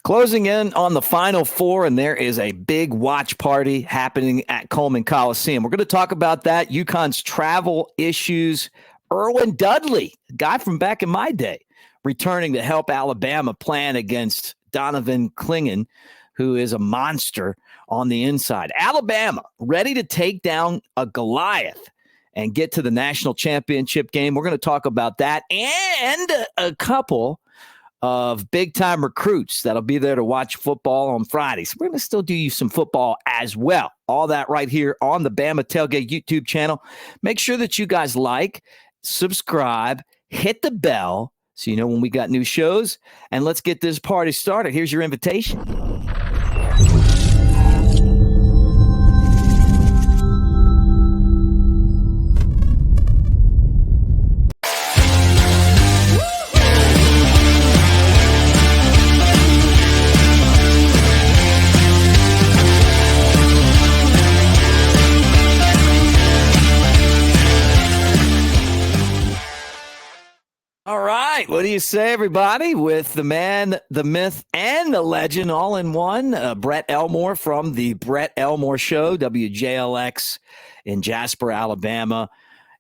Closing in on the Final Four, and there is a big watch party happening at Coleman Coliseum. We're going to talk about that, UConn's travel issues. Erwin Dudley, guy from back in my day, returning to help Alabama plan against Donovan Clingan, who is a monster on the inside. Alabama ready to take down a Goliath and get to the national championship game. We're going to talk about that and a couple of big-time recruits that'll be there to watch football on Fridays. We're going to still do you some football as well. All that right here on the Bama Tailgate YouTube channel. Make sure that you guys like, subscribe, hit the bell so you know when we got new shows. And let's get this party started. Here's your invitation. All right. What do you say, everybody? With the man, the myth, and the legend all in one, Brett Elmore from the Brett Elmore Show, WJLX in Jasper, Alabama,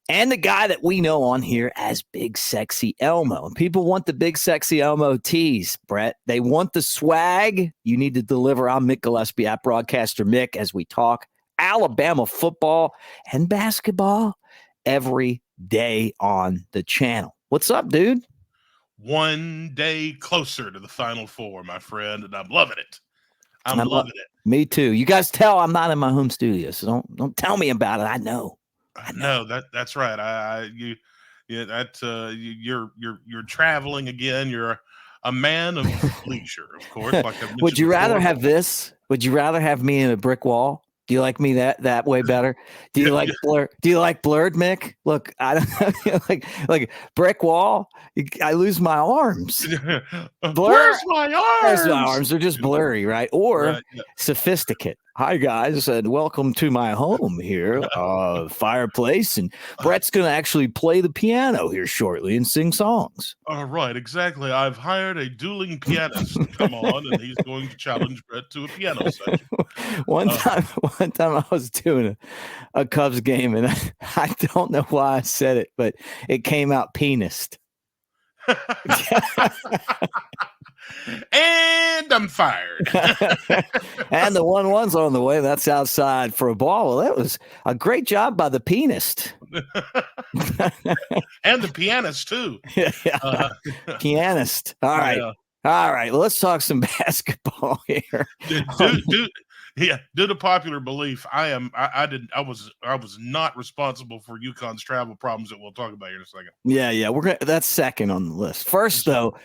and the guy that we know on here as Big Sexy Elmo. And people want the Big Sexy Elmo tees, Brett. They want the swag. You need to deliver. I'm Mick Gillispie, app broadcaster Mick, as we talk Alabama football and basketball every day on the channel. What's up, dude? One day closer to the Final Four, my friend, and I'm loving it. I'm loving it. Me too. You guys tell I'm not in my home studio, so don't tell me about it. I know. That's right. You're traveling again. You're a man of leisure, of course. Like Would you rather have this? Would you rather have me in a brick wall? Do you like me that way better? Do you like blur? Do you like blurred, Mick? Look, I don't like brick wall. I lose my arms. Where's my arms? Where's my arms? They're just blurry, right? Or sophisticate. Hi guys, and welcome to my home here, fireplace, and Brett's going to actually play the piano here shortly and sing songs. All right, exactly. I've hired a dueling pianist to come on, and he's going to challenge Brett to a piano session. One time I was doing a Cubs game, and I don't know why I said it, but it came out pianist. And I'm fired. And the 1-1's on the way. That's outside for a ball. Well, that was a great job by the pianist. And the pianist, too. Pianist. All right. All right. Well, let's talk some basketball here. Due to popular belief, I was not responsible for UConn's travel problems that we'll talk about here in a second. Yeah. That's second on the list. First, though,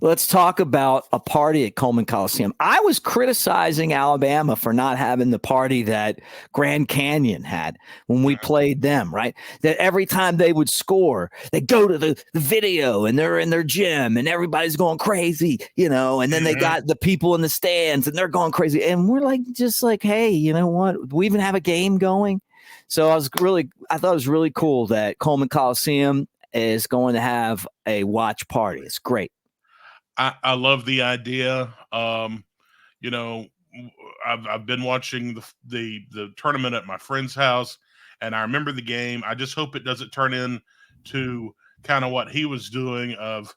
let's talk about a party at Coleman Coliseum. I was criticizing Alabama for not having the party that Grand Canyon had when we played them, right? That every time they would score, they go to the video and they're in their gym and everybody's going crazy, and then they got the people in the stands and they're going crazy. And we're just like, hey, you know what? We even have a game going. So I thought it was really cool that Coleman Coliseum is going to have a watch party. It's great. I love the idea. I've been watching the tournament at my friend's house, and I remember the game. I just hope it doesn't turn into kind of what he was doing of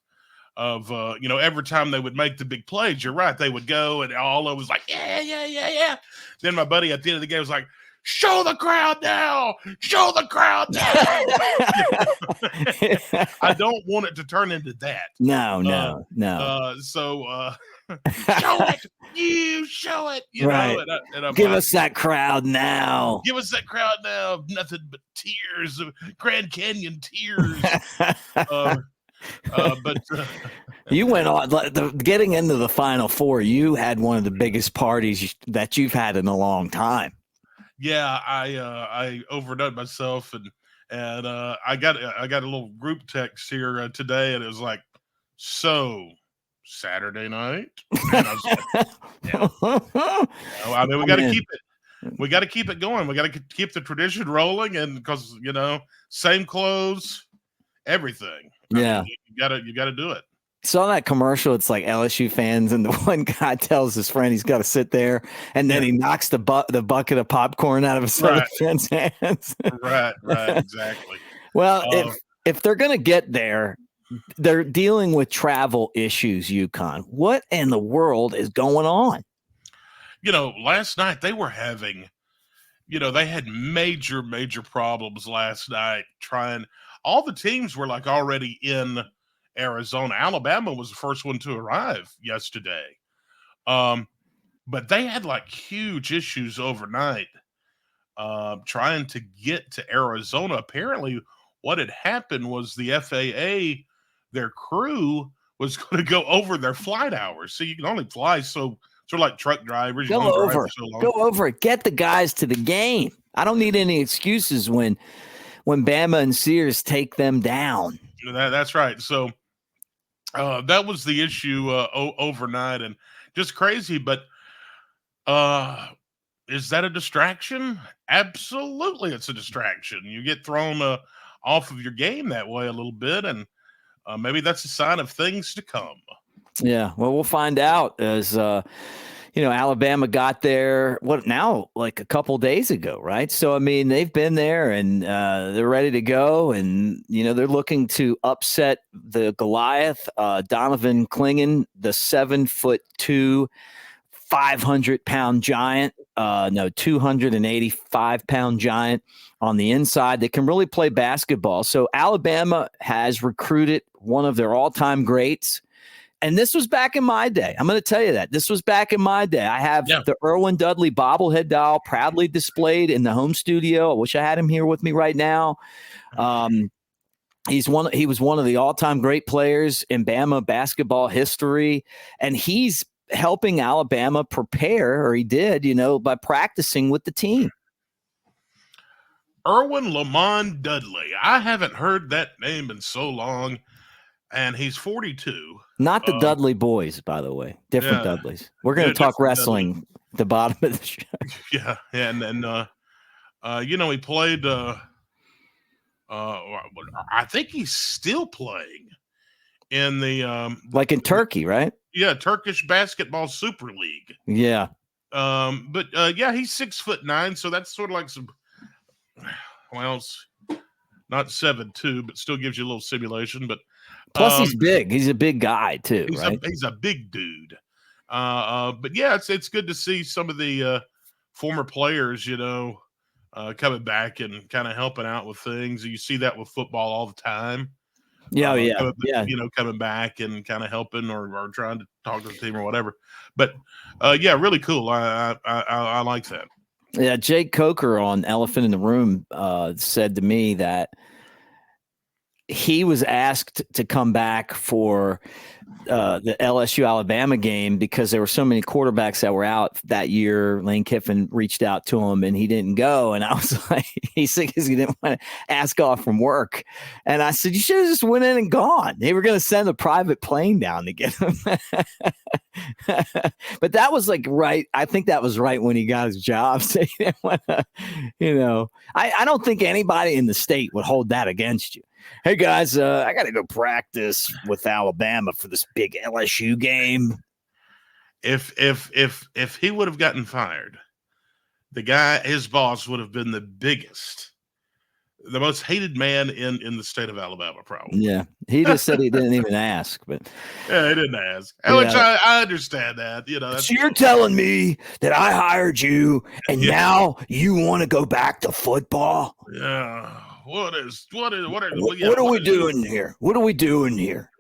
every time they would make the big plays, you're right, they would go and all of was like, yeah. Then my buddy at the end of the game was like, show the crowd now. I don't want it to turn into that. No. So show it. You show it. Right. And Give us that crowd now. Give us that crowd now. Nothing but tears of Grand Canyon tears. But you went on getting into the Final Four. You had one of the biggest parties that you've had in a long time. Yeah, I overdone myself, and I got a little group text here today, and it was like, so Saturday night. And I was like, I mean, we got to keep it. We got to keep it going. We got to keep the tradition rolling, and because same clothes, everything. Yeah, you got to do it. saw that commercial. It's like LSU fans, and the one guy tells his friend he's got to sit there, and then he knocks the bucket of popcorn out of his other friend's hands. Right, exactly. Well, if they're going to get there, they're dealing with travel issues, UConn. What in the world is going on? Last night they were having, they had major problems last night all the teams were like already in Arizona. Alabama was the first one to arrive yesterday. But they had like huge issues overnight trying to get to Arizona. Apparently what had happened was the FAA, their crew was going to go over their flight hours. So you can only fly sort of like truck drivers. Go over it. Get the guys to the game. I don't need any excuses when Bama and Sears take them down. That's right. So that was the issue overnight, and just crazy. But is that a distraction? Absolutely, it's a distraction. You get thrown off of your game that way a little bit, and maybe that's a sign of things to come. Yeah, well, we'll find out as Alabama got there, like a couple days ago, right? So, I mean, they've been there and they're ready to go. And, they're looking to upset the Goliath, Donovan Clingan, the 7'2", 500-pound giant, 285-pound giant on the inside that can really play basketball. So Alabama has recruited one of their all-time greats. And this was back in my day. I'm going to tell you that. This was back in my day. I have the Erwin Dudley bobblehead doll proudly displayed in the home studio. I wish I had him here with me right now. He was one of the all-time great players in Bama basketball history. And he's helping Alabama prepare, or he did, by practicing with the team. Erwin Lamont Dudley. I haven't heard that name in so long. And he's 42. Not the Dudley boys, by the way. Different Dudleys. We're going to talk wrestling at the bottom of the show. Yeah. And he played, I think he's still playing in the. Like in Turkey, right? Yeah. Turkish Basketball Super League. Yeah. But he's 6'9". So that's sort of like not 7'2", but still gives you a little simulation. But plus he's big. He's a big guy too, right? He's a big dude. But yeah, it's good to see some of the former players, coming back and kind of helping out with things. You see that with football all the time. Coming back and kind of helping or trying to talk to the team or whatever. But really cool. I like that. Yeah, Jake Coker on Elephant in the Room said to me that he was asked to come back for the LSU Alabama game because there were so many quarterbacks that were out that year. Lane Kiffin reached out to him and he didn't go. And I was like, he's sick because he didn't want to ask off from work. And I said, you should have just went in and gone. They were going to send a private plane down to get him. But that was right. I think that was right when he got his job. So he didn't want to, I don't think anybody in the state would hold that against you. Hey guys, I got to go practice with Alabama for this big LSU game. If he would have gotten fired, his boss would have been the most hated man in the state of Alabama, probably. Yeah, he just said he didn't even ask, but yeah, he didn't ask. Which I understand that. So you're telling me that I hired you, and now you want to go back to football? Yeah. What are we doing here? What are we doing here?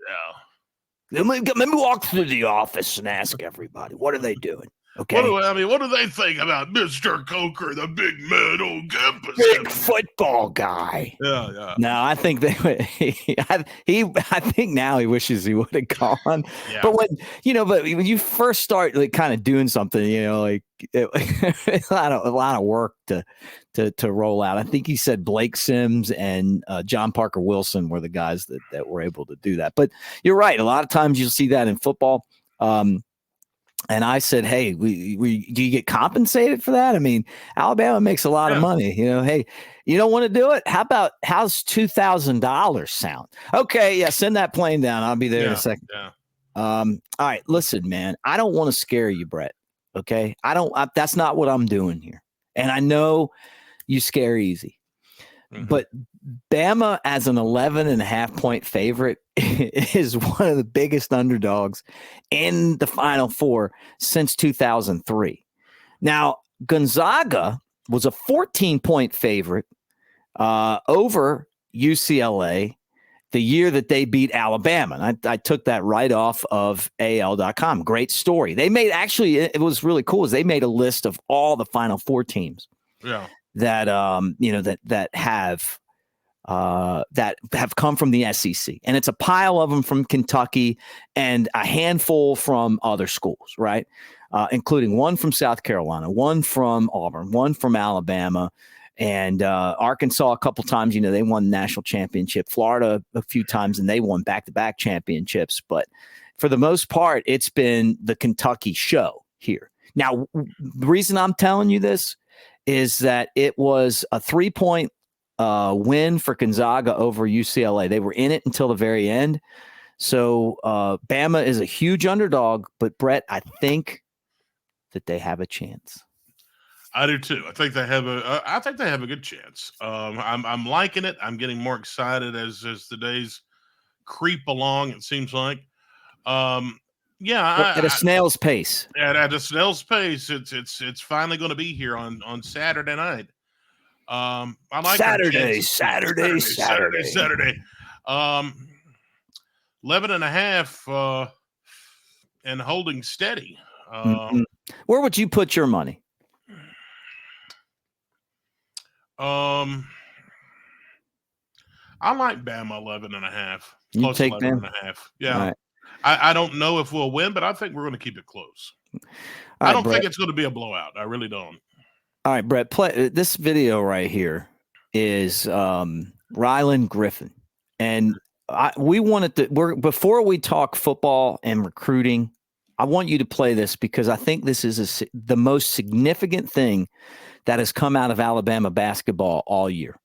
Yeah. Let me walk through the office and ask everybody, what are they doing? Okay. What do they think about Mr. Coker, the big man on campus? Big football guy. Yeah. No, I think I think now he wishes he would have gone. Yeah. But when you first start kind of doing something, a lot of work to roll out. I think he said Blake Sims and John Parker Wilson were the guys that were able to do that. But you're right. A lot of times you'll see that in football. And I said, hey, we do you get compensated for that? I mean, Alabama makes a lot of money. Hey, you don't want to do it? How's $2,000 sound? Okay, send that plane down. I'll be there in a second. Yeah. All right, listen, man. I don't want to scare you, Brett. Okay, that's not what I'm doing here. And I know you scare easy, but Bama as an 11.5-point favorite is one of the biggest underdogs in the Final Four since 2003. Now, Gonzaga was a 14-point favorite over UCLA the year that they beat Alabama. And I took that right off of AL.com. Great story. They made, actually, it was really cool, is they made a list of all the Final Four teams that have come from the SEC. And it's a pile of them from Kentucky and a handful from other schools, right? Including one from South Carolina, one from Auburn, one from Alabama, and Arkansas a couple times. They won the national championship. Florida a few times, and they won back-to-back championships. But for the most part, it's been the Kentucky show here. Now, the reason I'm telling you this is that it was a 3-point win for Gonzaga over UCLA. They were in it until the very end. So Bama is a huge underdog, but Brett, I think that they have a chance. I do too. I think they have a good chance. I'm liking it. I'm getting more excited as the days creep along. It seems like, at a snail's pace. At a snail's pace, it's finally going to be here on Saturday night. I like Saturday. 11.5 and holding steady. Where would you put your money? I like Bama 11.5. You take 11.5. Yeah. Right. I don't know if we'll win, but I think we're going to keep it close. I don't think it's going to be a blowout. I really don't. All right, Brett, play this video right here is Ryland Griffin. And we wanted to, before we talk football and recruiting, I want you to play this because I think this is the most significant thing that has come out of Alabama basketball all year.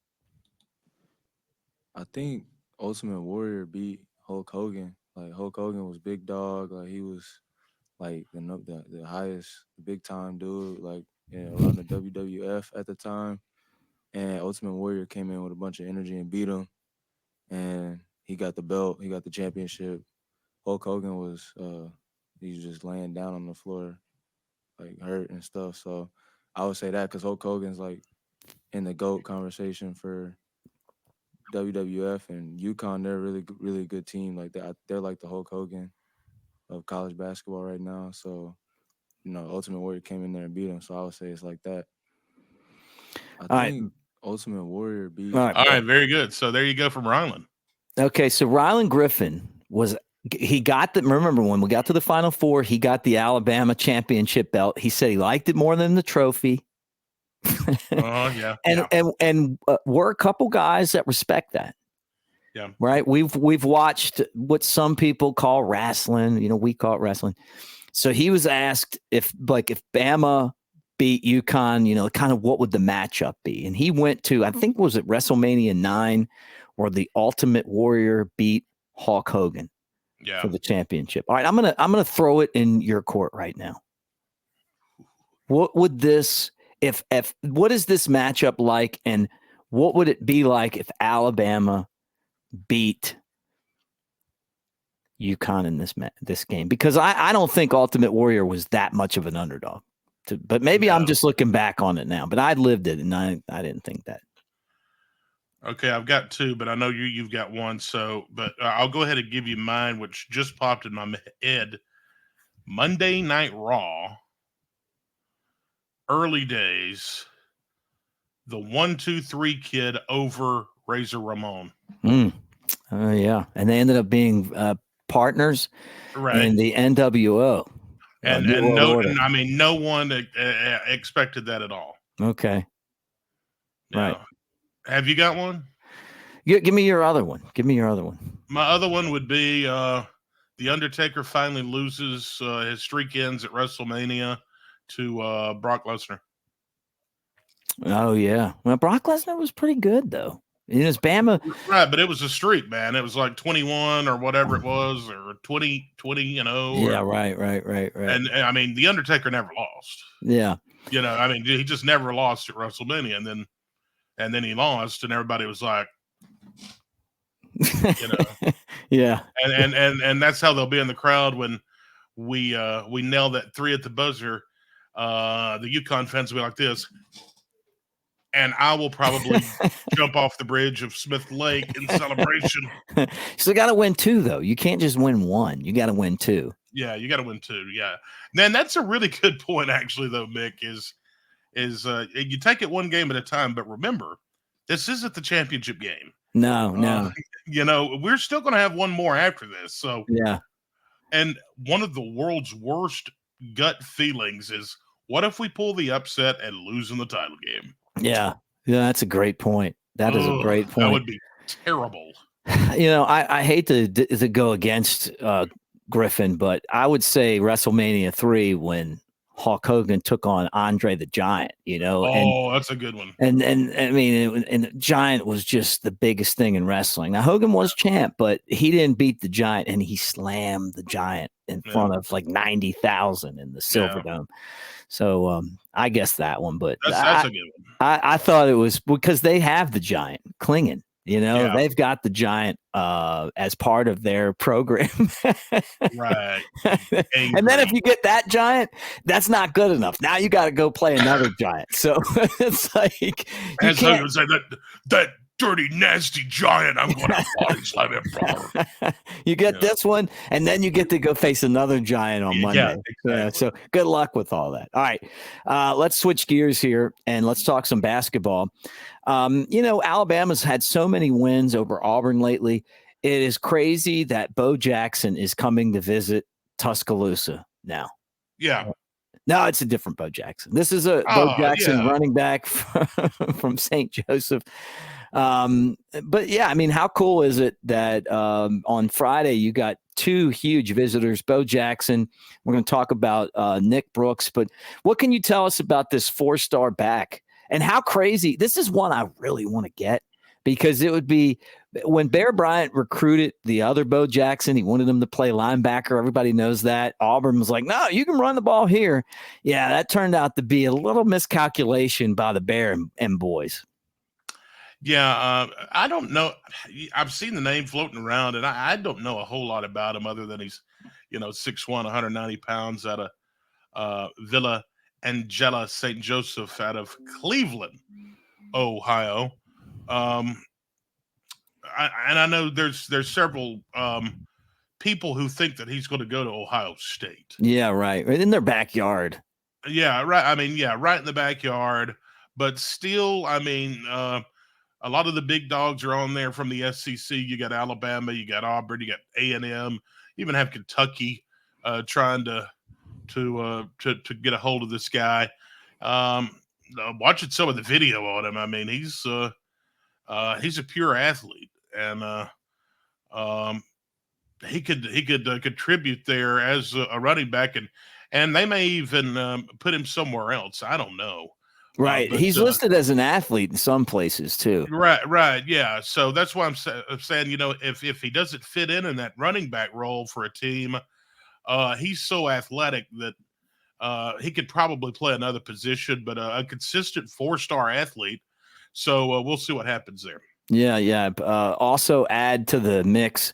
I think Ultimate Warrior beat Hulk Hogan. Like, Hulk Hogan was big dog. Like, he was like the highest big time dude, like around the WWF at the time. And Ultimate Warrior came in with a bunch of energy and beat him. And he got the belt. He got the championship. Hulk Hogan was he was just laying down on the floor, like hurt and stuff. So I would say that because Hulk Hogan's like in the GOAT conversation for WWF, and UConn, they're a really good team. Like they're like the Hulk Hogan of college basketball right now. So, Ultimate Warrior came in there and beat him. So I would say it's like that. I think Ultimate Warrior beat. All right, very good. So there you go from Ryland. Okay, so Ryland Griffin remember when we got to the Final Four, he got the Alabama championship belt. He said he liked it more than the trophy. Yeah. And we're a couple guys that respect that. Yeah. Right. We've watched what some people call wrestling. We call it wrestling. So he was asked if Bama beat UConn, kind of what would the matchup be? And he went to, I think, was it WrestleMania 9 where the Ultimate Warrior beat Hulk Hogan for the championship. All right, I'm gonna throw it in your court right now. What would this what is this matchup like, and what would it be like if Alabama beat UConn in this game? Because I don't think Ultimate Warrior was that much of an underdog. But maybe I'm just looking back on it now. But I lived it, and I didn't think that. Okay, I've got two, but I know you've got one. So, but I'll go ahead and give you mine, which just popped in my head. Monday Night Raw, early days, the 1-2-3 Kid over Razor Ramon. Yeah, and they ended up being partners in the NWO. And no one expected that at all. Okay. Right. Have you got one? Give me your other one. My other one would be The Undertaker finally loses. His streak ends at WrestleMania to Brock Lesnar. Oh, yeah. Well, Brock Lesnar was pretty good, though. It's Bama. Right, but it was a streak, man. It was like 21 or whatever it was, or 20, Yeah, right. And I mean, the Undertaker never lost. Yeah. I mean, he just never lost at WrestleMania, and then he lost, and everybody was like, Yeah. And that's how they'll be in the crowd when we nail that 3 at the buzzer. The UConn fans will be like this. And I will probably jump off the bridge of Smith Lake in celebration. So got to win 2, though. You can't just win 1. You got to win 2. Yeah, you got to win 2. Yeah. Man, that's a really good point, actually, though, Mick, is you take it one game at a time. But remember, this isn't the championship game. No. We're still going to have one more after this. So, yeah. And one of the world's worst gut feelings is, what if we pull the upset and lose in the title game? Yeah, that's a great point. That is a great point. That would be terrible. I hate to go against Griffin, but I would say WrestleMania 3 when Hulk Hogan took on Andre the Giant. That's a good one. And I mean, and the Giant was just the biggest thing in wrestling. Now Hogan was champ, but he didn't beat the Giant, and he slammed the Giant in front of like 90,000 in the Silverdome. So I guess that one, but that's a good one. I thought it was because they have the Giant clinging. They've got the Giant as part of their program. Right. And then if you get that Giant, that's not good enough. Now you got to go play another Giant. So it's like as Hogan would say, that dirty, nasty Giant, I'm going to body slam him, brother. You get this one, and then you get to go face another Giant on Monday. Yeah, exactly. So good luck with all that. All right, let's switch gears here, and let's talk some basketball. Alabama's had so many wins over Auburn lately. It is crazy that Bo Jackson is coming to visit Tuscaloosa now. Yeah. No, it's a different Bo Jackson. This is a Bo Jackson running back from St. Joseph. But yeah, I mean, how cool is it that on Friday you got 2 huge visitors, Bo Jackson. We're going to talk about Nick Brooks, but what can you tell us about this 4-star back and how crazy? This is one I really want to get because it would be when Bear Bryant recruited the other Bo Jackson, he wanted him to play linebacker. Everybody knows that. Auburn was like, no, you can run the ball here. Yeah, that turned out to be a little miscalculation by the Bear and boys. Yeah, I don't know. I've seen the name floating around, and I don't know a whole lot about him other than he's, 6'1", 190 pounds out of Villa Angela St. Joseph out of Cleveland, Ohio. I know there's several people who think that he's going to go to Ohio State. Yeah, right in their backyard. Yeah, right. I mean, yeah, right in the backyard. But still, I mean, a lot of the big dogs are on there from the SEC. You got Alabama, you got Auburn, you got A&M, even have Kentucky trying to get a hold of this guy. Watching some of the video on him, I mean, he's a pure athlete, and he could contribute there as a running back, and they may even put him somewhere else. I don't know. Right. But, he's listed as an athlete in some places too. Right. Yeah. So that's why I'm saying, if he doesn't fit in that running back role for a team, he's so athletic that he could probably play another position, but a consistent 4-star athlete. So we'll see what happens there. Yeah. Also add to the mix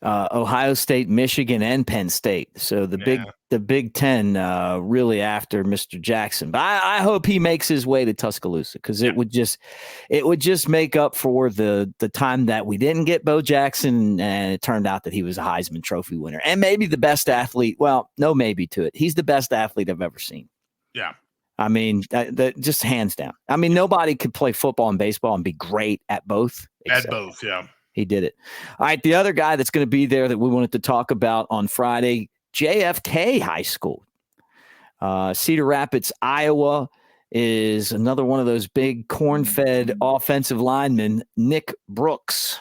Ohio State, Michigan, and Penn State. So the Big Ten really after Mr. Jackson. But I hope he makes his way to Tuscaloosa because it would just make up for the time that we didn't get Bo Jackson, and it turned out that he was a Heisman Trophy winner and maybe the best athlete. Well, no maybe to it. He's the best athlete I've ever seen. Yeah. I mean, that just hands down. I mean, nobody could play football and baseball and be great at both. At both, yeah. He did it. All right, the other guy that's going to be there that we wanted to talk about on Friday, JFK High School. Cedar Rapids, Iowa is another one of those big corn-fed offensive linemen, Nick Brooks.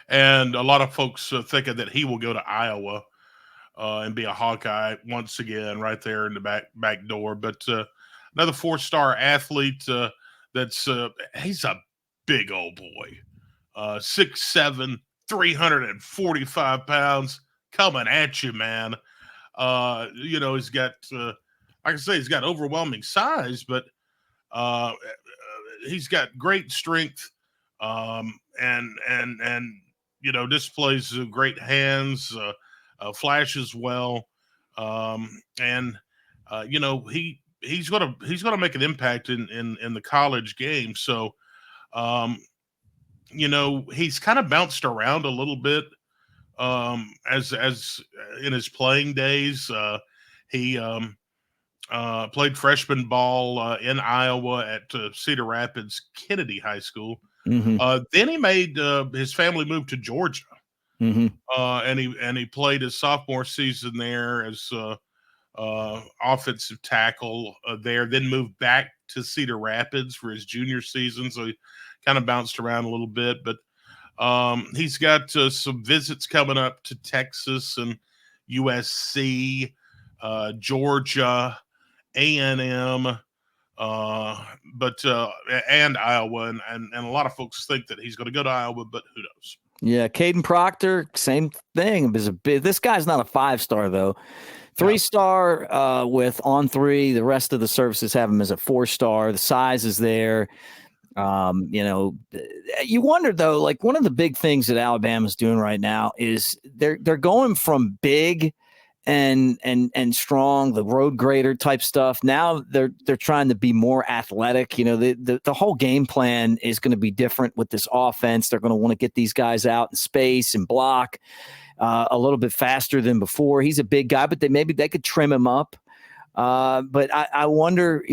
And a lot of folks thinking that he will go to Iowa and be a Hawkeye once again right there in the back door. But another 4-star athlete he's a big old boy. 6'7", 345 pounds, coming at you, man. He's got, like I say, he's got overwhelming size, but he's got great strength, and displays great hands, flashes well, he's gonna make an impact in the college game. So, he's kind of bounced around a little bit as in his playing days. He played freshman ball in Iowa at Cedar Rapids Kennedy High School. Mm-hmm. Then he made his family move to Georgia, Mm-hmm. and he played his sophomore season there as offensive tackle there. Then moved back to Cedar Rapids for his junior season, so he kind of bounced around a little bit. But he's got some visits coming up to Texas and USC, Georgia, A&M, and Iowa, and a lot of folks think that he's going to go to Iowa, but who knows? Yeah, Caden Proctor, same thing. This guy's not a 5-star though. 3-star with on 3. The rest of the services have him as a 4-star. The size is there. You wonder though, like one of the big things that Alabama's doing right now is they're going from big and strong, the road grader type stuff. Now they're trying to be more athletic. The whole game plan is going to be different with this offense. They're going to want to get these guys out in space and block a little bit faster than before. He's a big guy, but maybe they could trim him up. But I wonder,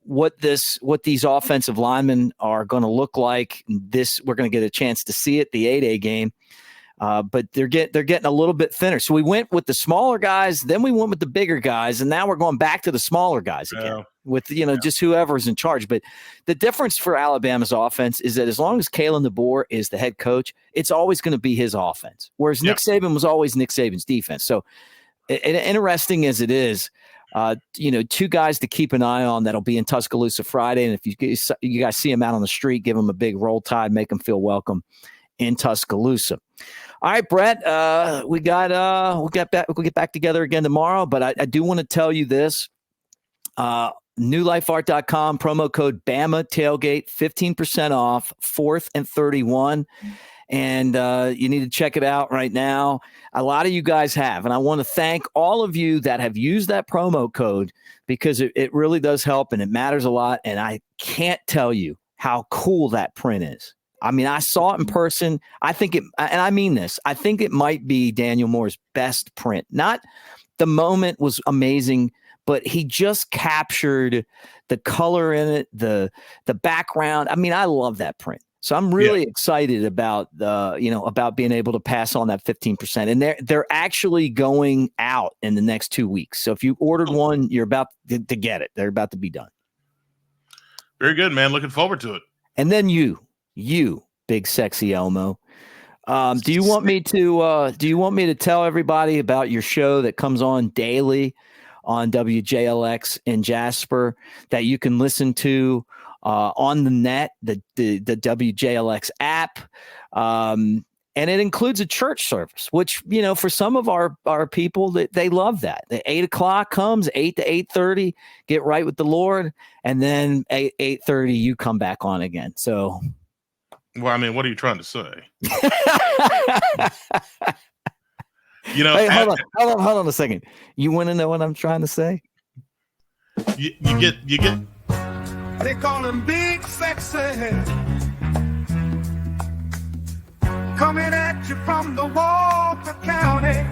what these offensive linemen are going to look like. We're going to get a chance to see it, the 8A game. But they're getting a little bit thinner. So we went with the smaller guys, then we went with the bigger guys, and now we're going back to the smaller guys again with just whoever's in charge. But the difference for Alabama's offense is that as long as Kalen DeBoer is the head coach, it's always going to be his offense. Whereas Nick Saban was always Nick Saban's defense. So interesting as it is, 2 guys to keep an eye on that'll be in Tuscaloosa Friday. And if you guys see them out on the street, give them a big roll tide, make them feel welcome in Tuscaloosa. All right, Brett, we'll get back together again tomorrow, but I do want to tell you this, newlifeart.com, promo code Bama Tailgate, 15% off 4th and 31. And you need to check it out right now. A lot of you guys have, and I want to thank all of you that have used that promo code because it really does help and it matters a lot. And I can't tell you how cool that print is. I mean, I saw it in person. I think and I mean this, I think it might be Daniel Moore's best print. Not the moment was amazing, but he just captured the color in it, the background. I mean, I love that print. So I'm really excited about about being able to pass on that 15%. And they're actually going out in the next 2 weeks. So if you ordered one, you're about to get it. They're about to be done. Very good, man. Looking forward to it. And then you big sexy Elmo. Do you want me to tell everybody about your show that comes on daily on WJLX in Jasper that you can listen to on the net, the WJLX app, and it includes a church service, which for some of our people they love that. The 8:00 comes, 8 to 8:30, get right with the Lord, and then 8:30 you come back on again. So. Well, I mean, what are you trying to say? Hey, hold on a second. You want to know what I'm trying to say? You get. They call him Big Sexy. Coming at you from the Walker County.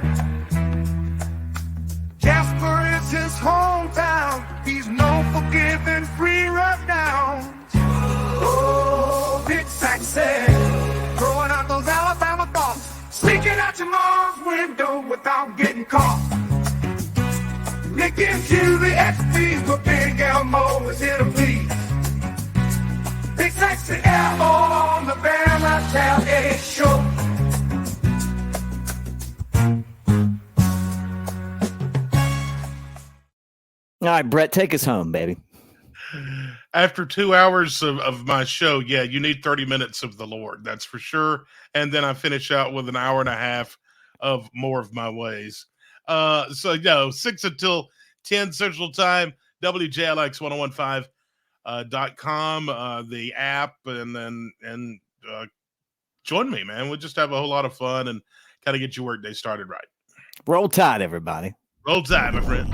Jasper is his hometown. He's known for giving free rundowns. Oh, Big Sexy, throwing out those Alabama thoughts, sneaking out your mom's window without getting caught. Nick gives you the XP, but Big Elmo is here to please. Big Sexy Elmo on the Bama Tailgate Show. All right, Brett, take us home, baby. After 2 hours of my show, yeah, you need 30 minutes of the Lord. That's for sure. And then I finish out with an hour and a half of more of my ways. 6 until 10 Central Time, WJLX1015.com, the app, and join me, man. We'll just have a whole lot of fun and kind of get your workday started right. Roll Tide, everybody. Roll Tide, my friend.